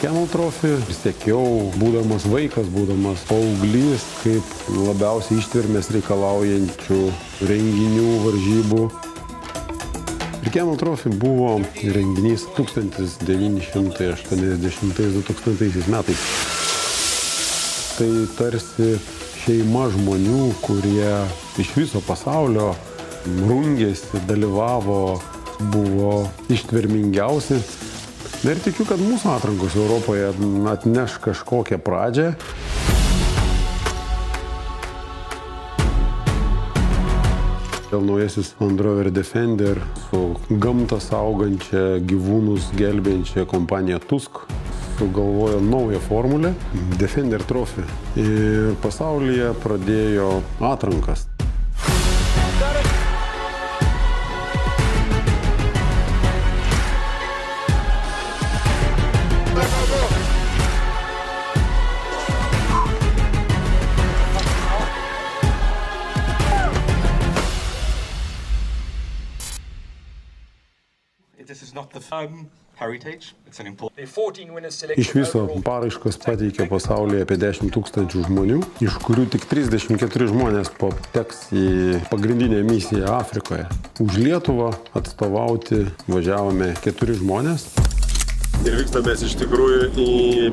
Camel Trophy siekiau, būdamas vaikas, būdamas paauglys, kaip labiausiai ištvermės reikalaujančių renginių, varžybų. Ir Camel Trophy buvo renginys 1980-2000 metais. Tai tarsi šeima žmonių, kurie iš viso pasaulio rungėsi, dalyvavo, buvo ištvermingiausi. Ir tikiu, kad mūsų atrankos Europoje atneš kažkokią pradžią. Naujasis Land Rover Defender su gamtą saugančia, gyvūnus gelbėjančia kompanija Tusk sugalvojo naują formulę – Defender Trophy. Ir pasaulyje pradėjo atrankas. Iš viso paraiškas pateikė pasaulyje apie 10 000 žmonių, iš kurių tik 34 žmonės pateks į pagrindinę misiją Afrikoje. Už Lietuvą atstovauti važiavome 4 žmonės. Ir vykstame iš tikrųjų į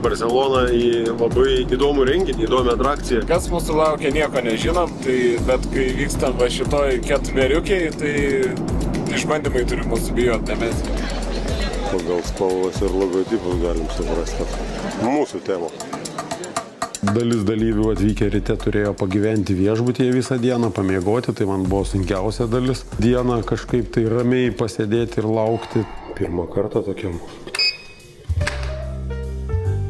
Barceloną, į labai įdomų renginį, įdomią atrakciją. Kas mūsų laukia, nieko nežinom, bet kai vykstam va šitoj ketveriukiai, tai išbandymai turi mūsų bijoti, mes. Pagal spalvas ir logotipus galim suprasti mūsų temą. Dalis dalyvių atvykę ryte turėjo pagyventi viešbutyje visą dieną, pamiegoti, tai man buvo sunkiausia dalis. Dieną kažkaip tai ramiai pasėdėti ir laukti. Pirmą kartą tokiam.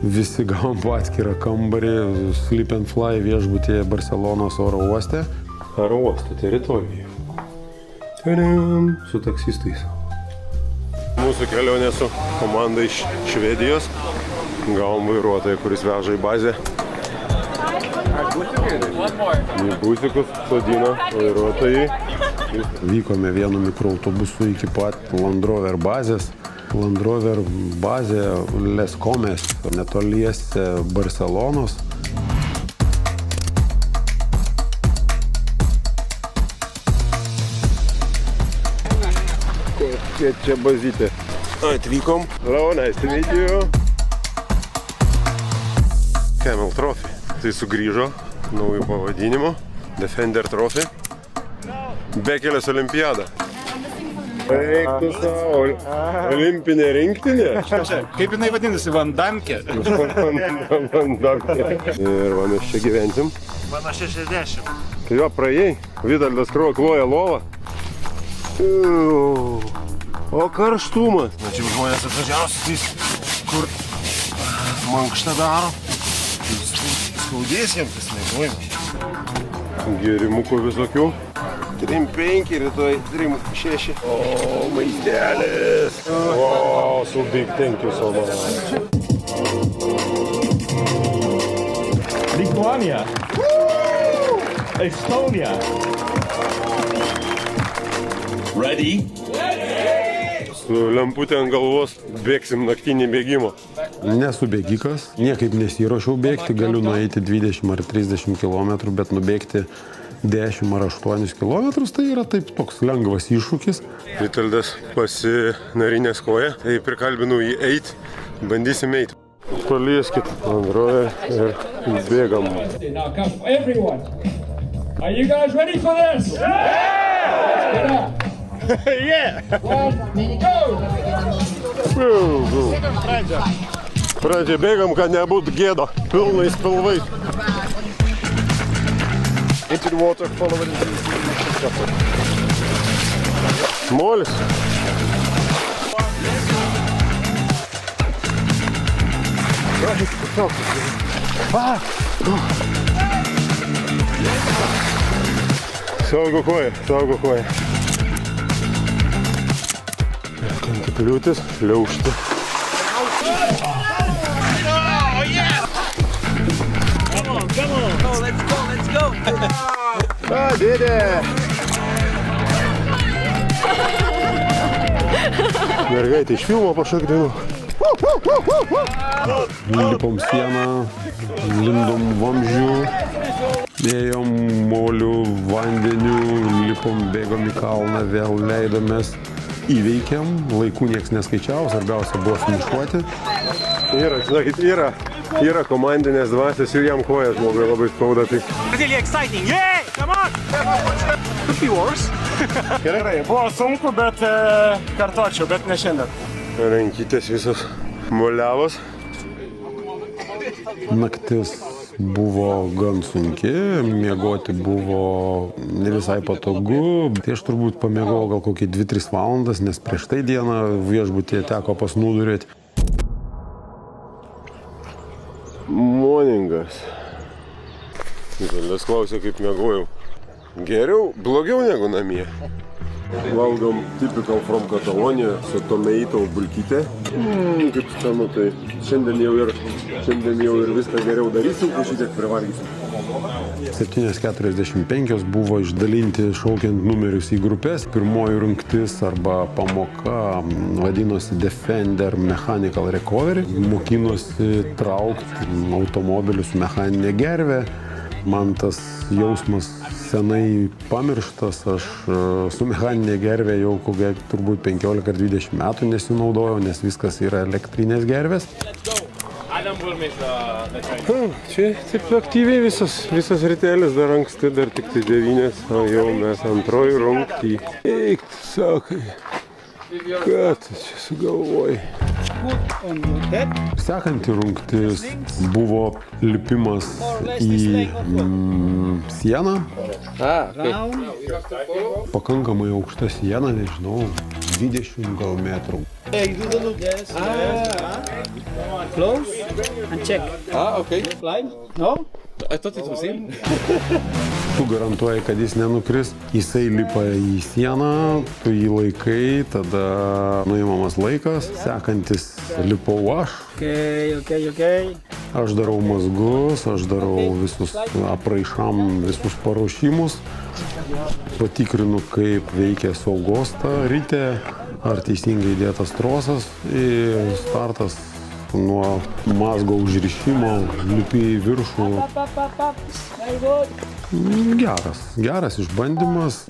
Visi gavom po atskirą kambarį, Sleep and Fly viešbutyje Barcelonos oro uoste. Oro uosto teritorijoje. Su taksistais. Mūsų kelionė su komanda iš Švedijos. Gavom vairuotoją, kuris veža į bazę. Į busikus sodino vairuotojai. Vykome vienu mikroautobusu iki pat Land Rover bazės. Land Rover bazė Les Comes, netoliese Barcelonos. Kokia čia bazytė. Atvykom. Hello, nice to meet you. Camel Trophy. Tai sugrįžo naujų pavadinimo. Defender Trophy. Bekelės olimpiada. Reiktų savo olimpinė rinktinė. Kaip jinai vadinasi, Vandamkė? Vandamkė. Ir va mes čia gyvensim. Mano 60. Tai jo, praėjai. Vidaldas kloja lovą. O karštumas. Na čia žmonės atvažiausiais, kur mankštą daro. Skaudės jiems tas nebuojama. Gėrimukų visokių. 3-5 rytoj, 3-6. O, maistelis. Wow, so big, thank you so much. Lithuania. Estonia. Ready? Su lemputė ant galvos bėgsim naktinį bėgimą. Nesu bėgikas, niekaip nesiruošiau bėgti, galiu nueiti 20 ar 30 km, bet nubėgti 10 ar 8 km, tai yra taip toks lengvas iššūkis. Vitaldas pasinarinės koją, tai prikalbinau jį eiti, bandysim eiti. Palieskit Land Rover ir bėgam. Are you guys ready for this? Yeah! Yeah! Go! Pradžiai bėgam, kad nebūtų gėda, pilnais pilvais. Into the water, follow it. Molis. Saugo koją, saugo koją. Kanti kliūtis, liaužti. I did it! Mergaitė iš filmo pašokdino. Lipom sieną, lindom vamzdžių, ėjom molių, vandeniu, lipom, bėgom į kalną, vėl leidomės, įveikėm, laikų nieks neskaičiavo, svarbiausia buvo finišuoti. Yra, žinokit, yra komandinės dvasios ir jam koja žmogui labai skauda. Tai... Really exciting. Yeah, come on. Could be worse. Gerai, buvo sunku, bet kartočiau, bet ne šiandien. Rankytės visos moliavos. Naktis buvo gan sunki, miegoti buvo ne visai patogu. Tai aš turbūt pamiegojau gal kokį 2-3 valandas, nes prieš tai dieną viešbutyje teko pasnūdurėti. Moningas. Žalės klausė, kaip miegojau. Geriau, blogiau negu namie. Valgom typical from Katalonija su tomeito bulkytė. Kaip skanu, tai šiandien jau ir viską geriau darysim, o šitiek privalgysim. 7:45 buvo išdalinti šaukiant numerius į grupės. Pirmoji rungtis arba pamoka vadinosi Defender Mechanical Recovery. Mokinosi traukti automobilius mechaninę gervę. Man tas jausmas senai pamirštas, aš su mechaninė gervė jau turbūt 15 ar 20 metų nesinaudojau, nes viskas yra elektrinės gervės. Čia taip aktyviai visas rytelis, dar anksti, dar tik tai 9, o jau mes antroji rungtį. Eik, sakai, ką tu čia sugalvoji? Sekanti rungtis buvo lipimas į sieną. Pakankamai aukšta siena, nežinau, 20 gal metrų. Close and check. Okay. Line? No? I thought it was him. Tu garantuoji, kad jis nenukris. Jisai lipa į sieną, tu jį laikai, tada nuimamas laikas. Sekantis lipau aš. Okay. Aš darau mazgus, aš darau visus apraišam, visus paruošimus. Patikrinu, kaip veikia saugosta ryte, ar teisingai dėtas trosas ir startas nuo mazgo užrišimo, lipi į viršų. Very good. Geras išbandymas.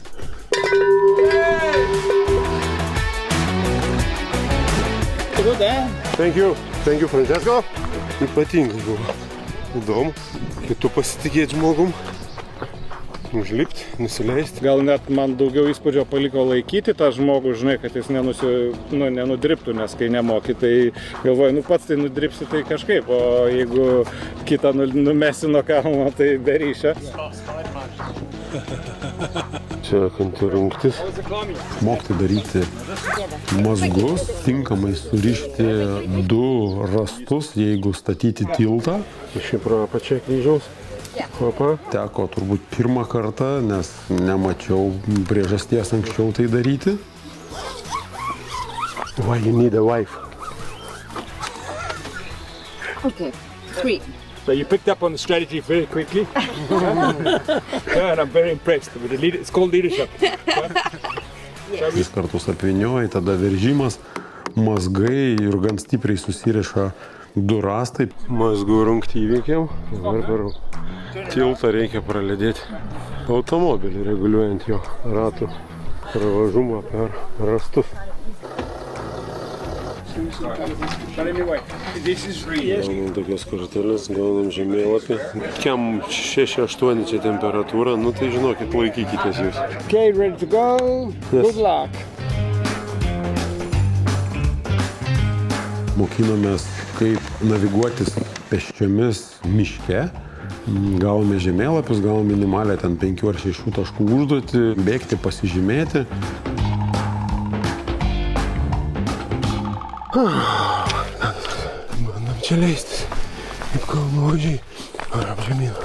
Good, eh? Thank you, Francesco. Ypatingai buvo įdomu, kai tu pasitikėt žmogum, užlipti, nusileisti. Gal net man daugiau įspūdžio paliko laikyti tą žmogų, žinai, kad jis nenudriptų, nes kai nemoki, tai galvoju, pats tai nudripsi tai kažkaip, o jeigu kitą numesi nuo kalno, tai be ryšio. Sekanti rungtis. Mokti daryti mazgus, tinkamai surišti 2 rastus, jeigu statyti tiltą. Iš pro apačią kryžiaus. Opa. Teko turbūt pirmą kartą, nes nemačiau priežasties anksčiau tai daryti. Why you need a wife? Okay, 3. So you picked up on the strategy very quickly. Yeah, and I'm very impressed with the leader. It's called leadership. 3 kartus apvynioji, tada veržimas, mazgai ir gan stipriai susiriša 2 rastai. Mazgų rungtį įveikėm. Dabar per tiltą reikia pralėdėti automobilį, reguliuojant jo ratų pravažumą per rastus. Gaunam tokias korteles, gaunam žemėlapį. Kiam 6-8 čia temperatūra, tai žinokit, laikykitės jūs. Okay, ready to go. Good luck. Mokinomės, kaip naviguotis pėsčiomis miške. Gavome žemėlapius, gavome minimalę ten 5 ar 6 taškų užduotį, bėgti, pasižymėti. Bandom čia leistis, kaip kalnuodžiai, ar apžemyną.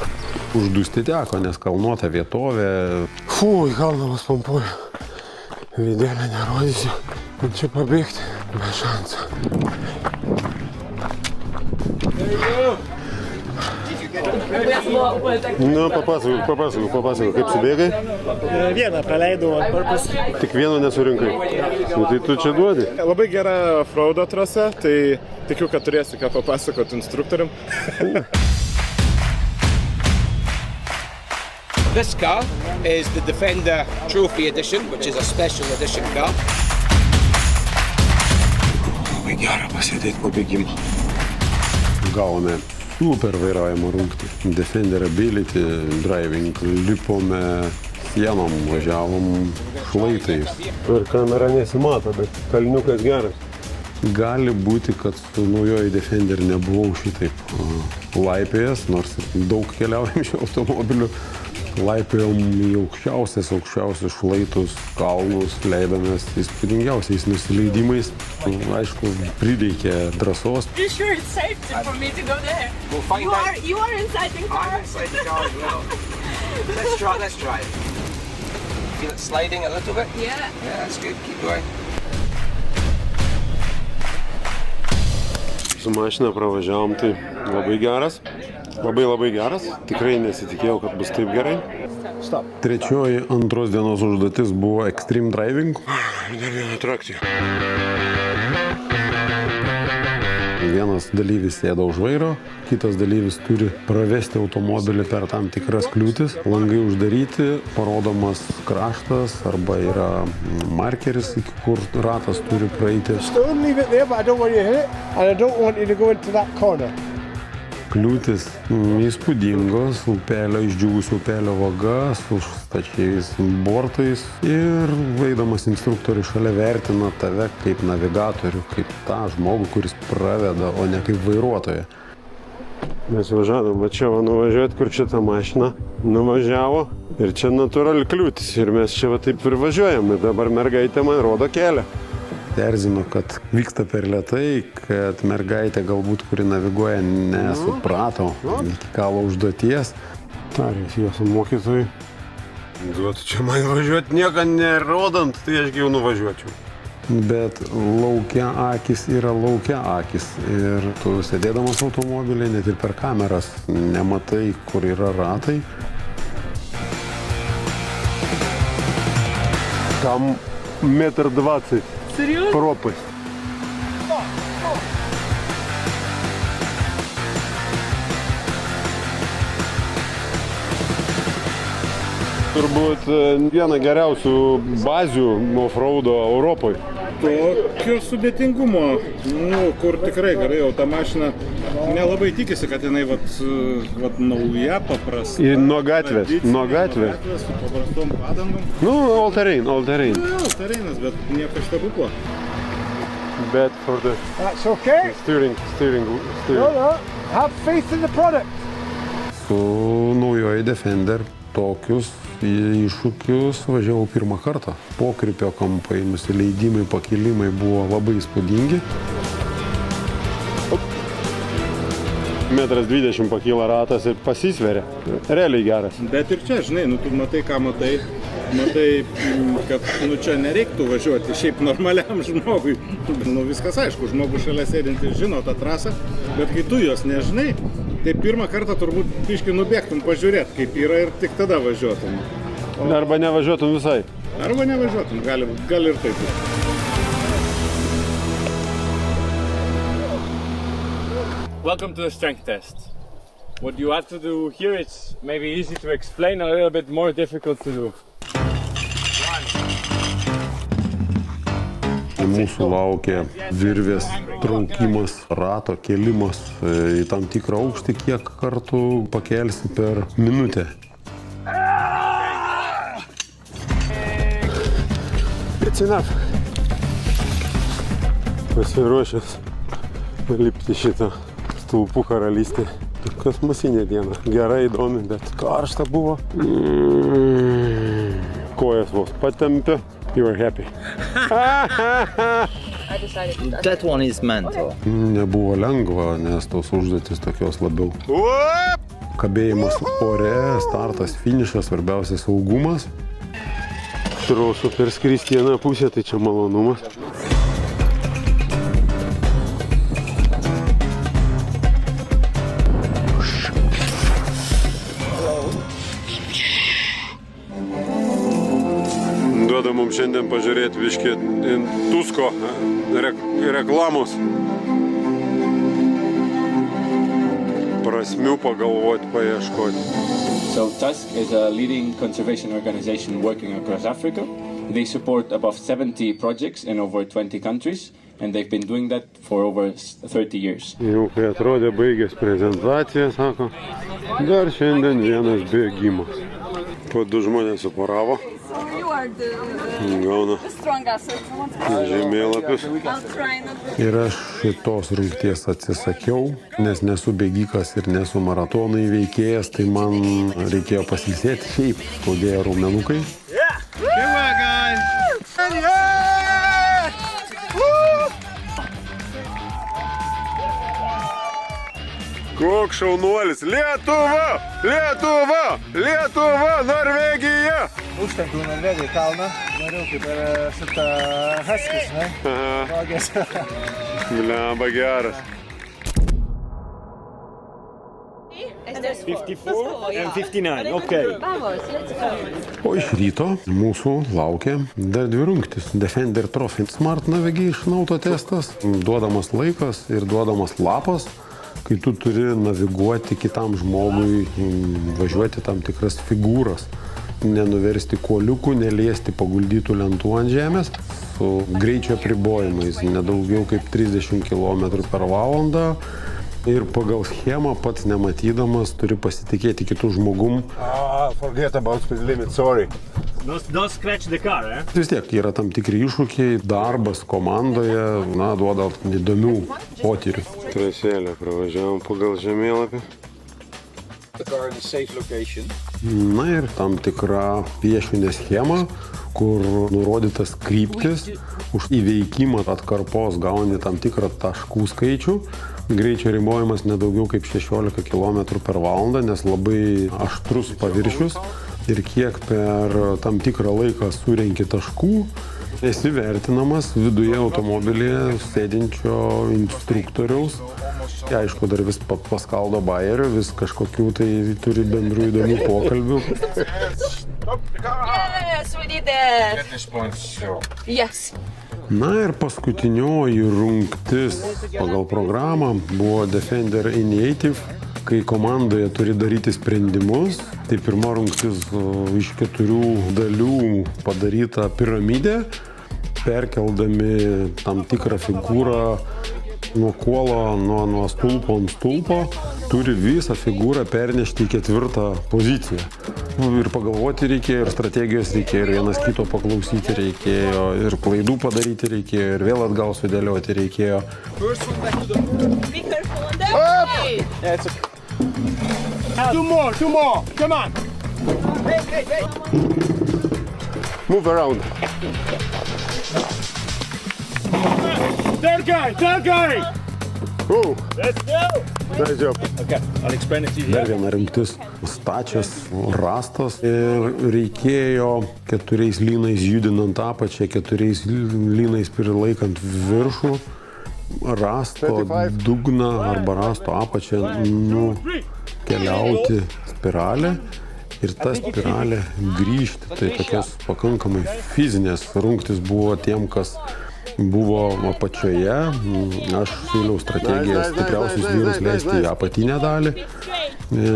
Uždusti teko, nes kalnuota vietovė. Į kalną vas pompuoju. Videlę nerodysiu. Čia pabėgti, be šansų. Papasakok, kaip subėgai? Vieną praleidau on purpose. Tik vieno nesurinkai. Tai tu čia duodi? Labai gera offroado trasa, tai Tikiu, kad turėsi ką papasakoti instruktorium. This car is the Defender Trophy Edition, which is a special edition car. Labai gera pasėdėti po bėgimo. Gavome super vairavimo rungtį. Defender Ability Driving. Lipome sienom, važiavom šlaitais. Per kamerą nesimato, bet kalniukas geras. Gali būti, kad su naujoji Defender nebuvau šitaip laipėjęs, nors daug keliaujam šiuo automobiliu. Laipėjom į aukščiausius šlaitus, kalnus, leidomės įspūdingiausiais nusileidimais. Aišku, prireikė drąsos. You sure it's safe for me to go there? We'll find out. You are inside the car? I'm inside the car as well. Let's try it. Feel it sliding a little bit? Yeah. Yeah, that's good. Keep going. Su mašina pravažiavom, tai labai geras. Labai geras. Tikrai nesitikėjau, kad bus taip gerai. Trečioji antros dienos užduotis buvo Extreme Driving. Dar viena atrakcija. Vienas dalyvis sėda už vairo, kitas dalyvis turi pravesti automobilį per tam tikras kliūtis. Langai uždaryti, parodomas kraštas arba yra markeris, iki kur ratas turi praeiti. Don't leave it there, but I don't want you to hit it, and I don't want you to go into that corner. Kliūtis įspūdingos, upelio, išdžiūvusio upelio vaga su stačiais bortais ir veidamas instruktorius šalia vertina tave kaip navigatorių, kaip tą žmogų, kuris praveda, o ne kaip vairuotoją. Mes važiavom, va čia va nuvažiuoti, kur čia ta mašina nuvažiavo. Ir čia natūrali kliūtis. Ir mes čia va taip ir važiuojam. Ir dabar mergaitė man rodo kelią. Erzino, kad vyksta per lėtai, kad mergaitė galbūt, kuri naviguoja, nesuprato iki galo užduoties. Tarės jos mokytojai. Duotų čia man važiuoti nieko nerodant, tai aš jau nuvažiuočiau. Bet laukia akis yra laukia akis. Ir tu sėdėdamas automobilį, net ir per kameras, nematai, kur yra ratai. Tam 1,20 m. Seriously? Пропасть. Turbūt viena geriausių bazių off-roado Europoje. Tokio sudėtingumo, kur tikrai gerai, jau ta mašina nelabai tikisi, kad jinai vat nauja, paprasta. Ir nuo gatvės, Nuo gatvės, su paprastom padangom. all terrain. All terrainas, bet nieko stebuklo. Bet for the That's okay. steering. No. Have faith in the product. Su naujoji Defender tokius iššūkius važiavau pirmą kartą. Pokrypio kampai, nusileidimai, pakilimai buvo labai įspūdingi. 1,20 m pakyla ratas ir pasisveria. Realiai geras. Bet ir čia, žinai, tu matai, ką matai. Matai, kad čia nereiktų važiuoti šiaip normaliam žmogui. Viskas aišku, žmogus šalia sėdintis žino tą trasą, bet kai tu jos nežinai, tai pirmą kartą turbūt biškį nubėgtum pažiūrėti, kaip yra ir tik tada važiuotum. Arba nevažiuotum visai. Arba nevažiuotum, gali ir taip. Welcome to the strength test. What you have to do here is maybe easy to explain, a little bit more difficult to do. Mūsų laukia virvės traukimas, rato kėlimas į tam tikrą aukštį, kiek kartų pakelsi per minutę. It's enough. Pasiruošęs lipti šitą stulpų karalystę. Kosmosinė diena. Gerai, įdomi, bet karšta buvo. Kojas vos patempė. You are happy. That one is mental. Nebuvo lengva, nes tos užduotis tokios labiau. Kabėjimas ore, startas, finišas, svarbiausia saugumas. Trosu per skristi vieną pusę, tai čia malonumas. Duoda mums šiandien pažiūrėti biškį Tusko reklamos. prasmių pagalvoti, paieškoti. So Tusk is a leading conservation organization working across Africa. They support above 70 projects in over 20 countries, and they've been doing that for over 30 years. Jau kai atrodė baigęs prezentaciją, sako, dar šiandien vienas bėgimas. Po 2 žmonės suparavo, You are gauna the strongest. žemėlapius. I'll try not Ir aš šitos rungties atsisakiau, nes nesu bėgikas ir nesu maratonų įveikėjas, tai man reikėjo pasilsėti, šiaip skaudėjo raumenukai. Koks šaunuolis! Lietuva! Lietuva! Lietuva! Norvegija! Užtempiau Norvegijai kalną, noriu kaip ir šitą Huskies, ne? Rogės. Blemba geras. 54 and 59, okay. Vamos, let's go. O iš ryto mūsų laukia dar 2 rungtys. Defender Trophy Smart Navigation autotestas, duodamas laikas ir duodamas lapas, kai tu turi naviguoti kitam žmogui, važiuoti tam tikras figūras, nenuversti kuoliukų, neliesti paguldytų lentų ant žemės, su greičio apribojimais, nedaugiau kaip 30 km/h. Ir pagal schemą pats nematydamas turi pasitikėti kitų žmogum. Forget about speed limit, sorry. Don't scratch the car, eh? Vis tiek yra tam tikri iššūkiai, darbas komandoje, duoda įdomių potyrių. Trasėlę pravažiavom pagal žemėlapį. The car in a safe location. Na ir tam tikra piešinė schema, kur nurodytas kryptis, už įveikimą atkarpos gauni tam tikrą taškų skaičių. Greičio ribojimas nedaugiau kaip 16 km/h, nes labai aštrus paviršius ir kiek per tam tikrą laiką surenki taškų, esi vertinamas viduje automobilyje sėdinčio instruktoriaus. Aišku, dar vis paskaldo bajerių, vis kažkokių tai turi bendrų įdomių pokalbių. Yes, we did it. Yes. Na ir paskutinioji rungtis pagal programą buvo Defender Initiative, kai komandoje turi daryti sprendimus. Tai pirma rungtis iš 4 dalių padaryta piramidė, perkeldami tam tikrą figūrą nuo kuolo, nuo stulpo ant stulpo, turi visą figūrą pernešti į 4 poziciją. Ir pagalvoti reikėjo, ir strategijos reikėjo, ir vienas kito paklausyti reikėjo, ir klaidų padaryti reikėjo, ir vėl atgal sudėlioti reikėjo. Be careful on that. Two more, come on. Move around. Third guy. Oh, Let's go. nice job. Okay, I'll explain it to you. Dar viena rimtis, stačias rastas ir reikėjo 4 lynais judinant apačią, 4 lynais prilaikant viršų, rasto dugną arba rasto apačią nukeliauti spiralę ir ta spiralė grįžti. Tai tokios pakankamai fizinės rungtis buvo tiem, kas buvo apačioje. Aš siūliau strategiją stipriausius vyrus leisti į apatinę dalį,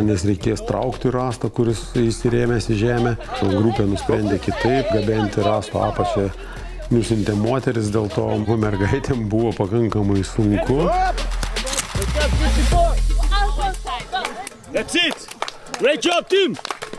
nes reikės traukti rastą, kuris įsirėmęs į žemę. Grupė nusprendė kitaip, gabenti rasto apačią nusintė moteris, dėl to mergaitėm buvo pakankamai sunku. That's it. Great job, team.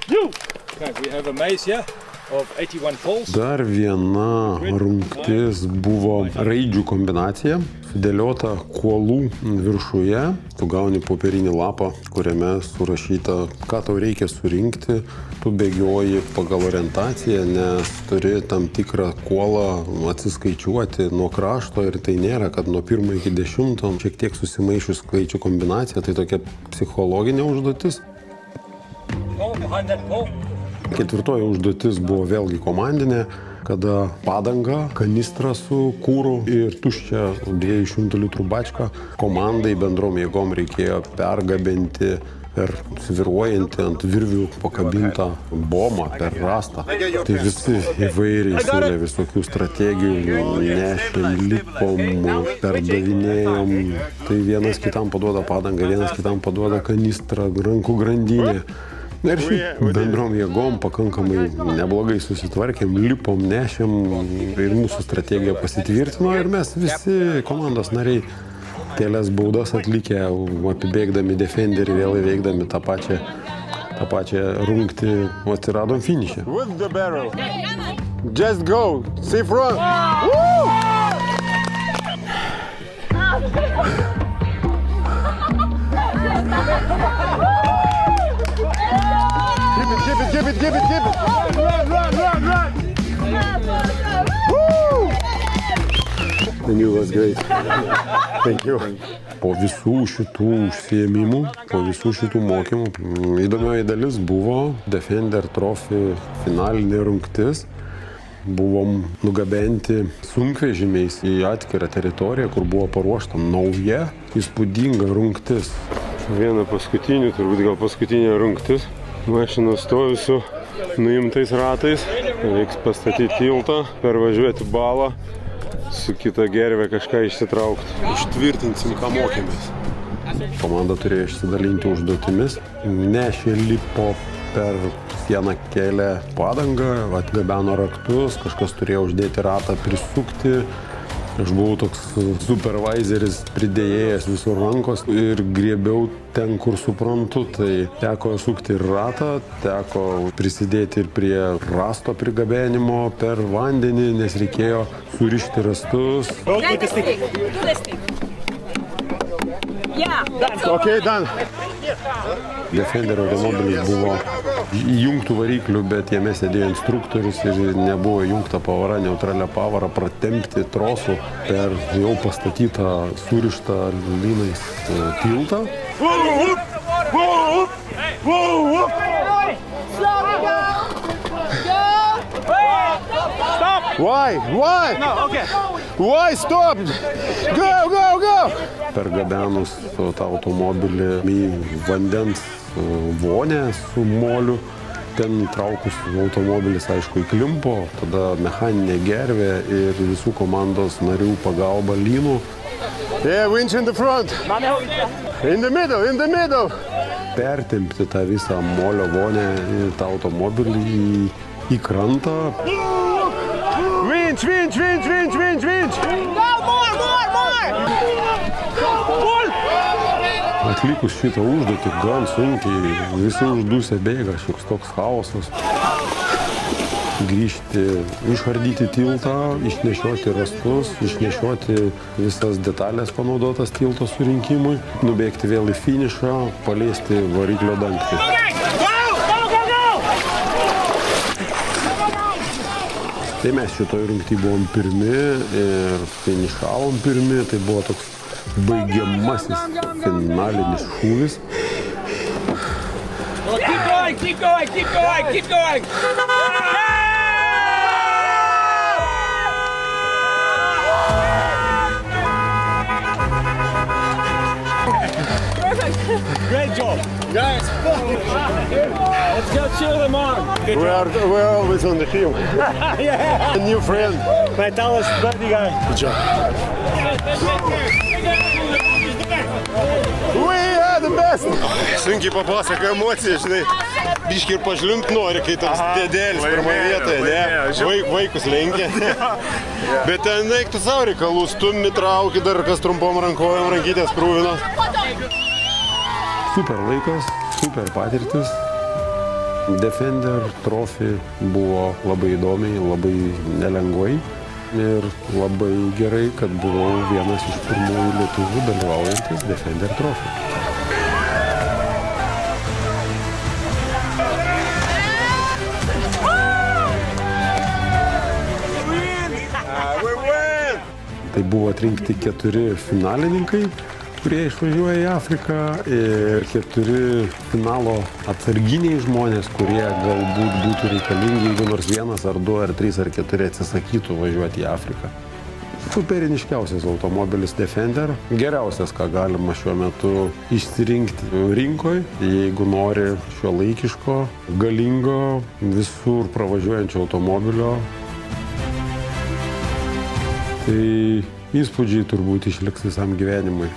You. Okay, we have a maze here of 81 poles. Dar viena rungtis buvo raidžių kombinacija, sudėliota kuolų viršuje. Tu gauni popierinį lapą, kuriame surašyta, ką tau reikia surinkti. Tu bėgioji pagal orientaciją, nes turi tam tikrą kuolą atsiskaičiuoti nuo krašto ir tai nėra, kad nuo 1 iki 10 šiek tiek susimaišius skaičių kombinacija, tai tokia psichologinė užduotis. Ketvirtoji užduotis buvo vėlgi komandinė, kada padanga, kanistra su kūru ir tuščia 200 litrų bačką komandai bendrom jėgom reikėjo pergabenti per sviruojantį ant virvių pakabintą bombą per rastą. Tai visi įvairiai siūlė visokių strategijų, nešėm, lipom, perdavinėjom. Tai vienas kitam paduoda padangą, vienas kitam paduoda kanistrą, rankų grandinę. Ir šiaip bendrom jėgom pakankamai neblogai susitvarkėm, lipom, nešėm ir mūsų strategija pasitvirtino ir mes visi komandos nariai kelias baudas atlikę, apibėgdami defenderį, vėl įveikdami tą pačią rungtį, atsiradom finiše. With the barrel. Just go. See front. Keep it. Run. And you was great. Thank you. Po visų šitų užsiėmimų, po visų šitų mokymų, įdomioji dalis buvo Defender Trophy finalinė rungtis. Buvom nugabenti sunkvežimiais į atskirą teritoriją, kur buvo paruošta nauja, įspūdinga rungtis. Viena paskutinių, turbūt gal paskutinė rungtis. Mašina stovi su nuimtais ratais. Reiks pastatyti tiltą, pervažiuoti balą, su kita gervė kažką išsitraukti. Ištvirtinsim, ką mokėmės. Komanda turėjo išsidalinti užduotimis. Nešė, lipo per sieną, kėlė padangą, atgabeno raktus, kažkas turėjo uždėti ratą, prisukti. Aš buvau toks supervisoris, pridėjęs visur rankos ir griebiau ten, kur suprantu. Tai teko sukti ir ratą, teko prisidėti ir prie rasto prigabenimo per vandenį, nes reikėjo surišti rastus. Okay, done. Defender automobilis buvo įjungtų variklių, bet jame sėdėjo instruktorius ir nebuvo įjungta pavara, neutralia pavara, pratempti trosų per jau pastatytą, surištą lynais tiltą. Why stop? Go! Pergabenus tą automobilį į vandens vonę su moliu, ten įtraukus automobilis, aišku, įklimpo, tada mechaninė gervė ir visų komandos narių pagalba lynų. Yeah, winch in the front. In the middle. Pertempti tą visą molio vonę į tą automobilį į krantą. Winch. Atlikus šitą užduotį gan sunkiai, visi uždusę bėga, šioks toks chaosas. Grįžti, išardyti tiltą, išnešioti rastus, išnešioti visas detalės panaudotas tilto surinkimui, nubėgti vėl į finišą, paliesti variklio dangtį. Tai mes šitoj rungty buvom pirmi ir finišavom pirmi, tai buvo toks baigiamasis finalinis šūvis. Keep going! Great job, guys! Let's go cheer them on. We're always on the field. Yeah. A new friend. My tallest buddy guy. Good job. We are the best. Sunkiai papasako emociją, žinai. Biški ir pažliumpt nori, kai toks dėdelis pirmoje vietoje, ne? Vaikus lenkia. Bet ten eiktų savo reikalų, stummi, trauki, dar kas trumpom rankojom, rankytės krūvinos. Super laikas, super patirtis. Defender Trophy buvo labai įdomiai, labai nelengvai ir labai gerai, kad buvau vienas iš pirmųjų lietuvių dalyvaujantis Defender Trophy. Tai buvo atrinkti 4 finalininkai, kurie išvažiuoja į Afriką ir 4 finalo atsarginiai žmonės, kurie galbūt būtų reikalingi, jeigu nors 1 ar 2 ar 3 ar 4 atsisakytų važiuoti į Afriką. Superiniškiausias automobilis Defender. Geriausias, ką galima šiuo metu išsirinkti rinkoje, jeigu nori šiuolaikiško, galingo, visur pravažiuojančio automobilio. Tai įspūdžiai turbūt išliks visam gyvenimui.